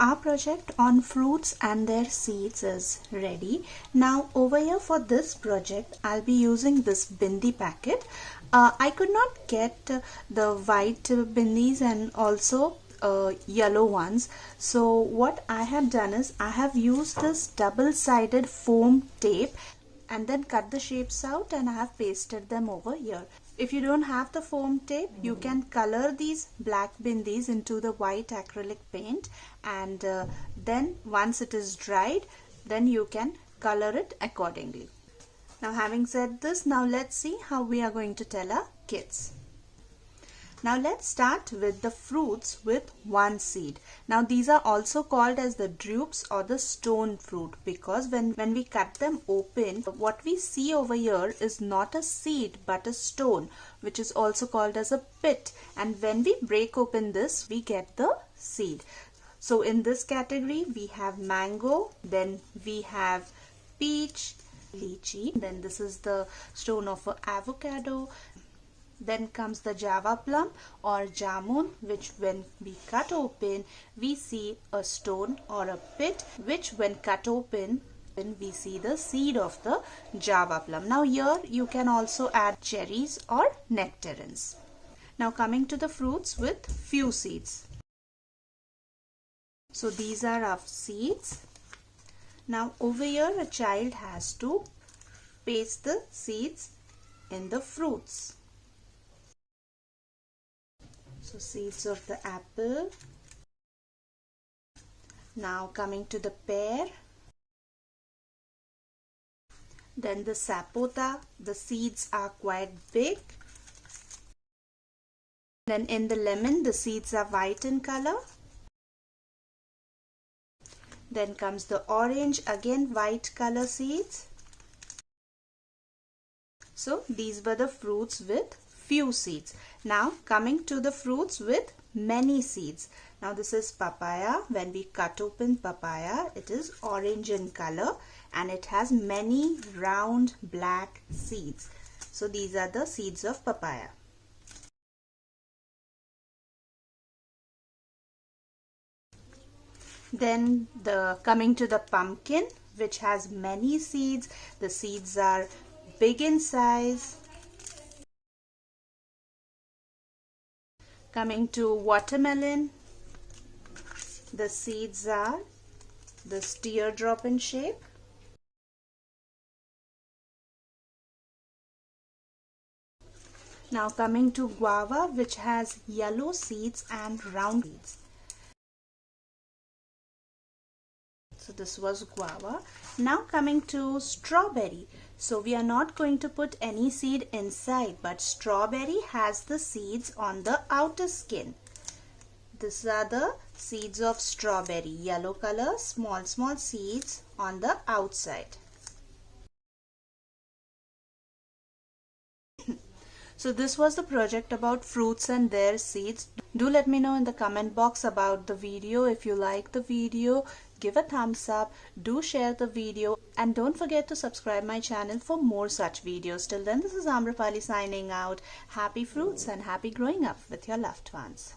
our project on fruits and their seeds is ready. Now over here for this project I'll be using this bindi packet. I could not get the white bindis and also yellow ones, so what I have done is I have used this double-sided foam tape and then cut the shapes out, and I have pasted them over here. If you don't have the foam tape, you can color these black bindis into the white acrylic paint, and then once it is dried, then you can color it accordingly. Now having said this, now let's see how we are going to tell our kids. Now let's start with the fruits with one seed. Now these are also called as the drupes or the stone fruit, because when we cut them open, what we see over here is not a seed but a stone, which is also called as a pit, and when we break open this, we get the seed. So in this category we have mango, then we have peach, lychee, then this is the stone of avocado. Then comes the java plum or jamun, which when we cut open, we see a stone or a pit, which when cut open, then we see the seed of the java plum. Now here you can also add cherries or nectarines. Now coming to the fruits with few seeds. So these are our seeds. Now over here a child has to paste the seeds in the fruits. So seeds of the apple. Now coming to the pear. Then the sapota, the seeds are quite big. Then in the lemon, the seeds are white in color. Then comes the orange, again white color seeds. So these were the fruits with few seeds. Now coming to the fruits with many seeds. Now this is papaya. When we cut open papaya, it is orange in color and it has many round black seeds. So these are the seeds of papaya. Then coming to the pumpkin, which has many seeds. The seeds are big in size. Coming to watermelon, the seeds are this teardrop in shape. Now coming to guava, which has yellow seeds and round seeds. So this was guava. Now coming to strawberry. So we are not going to put any seed inside, but strawberry has the seeds on the outer skin. These are the seeds of strawberry, yellow color, small seeds on the outside. So this was the project about fruits and their seeds. Do let me know in the comment box about the video. If you like the video, give a thumbs up, do share the video, and don't forget to subscribe my channel for more such videos. Till then, this is Amrapali signing out. Happy fruits and happy growing up with your loved ones.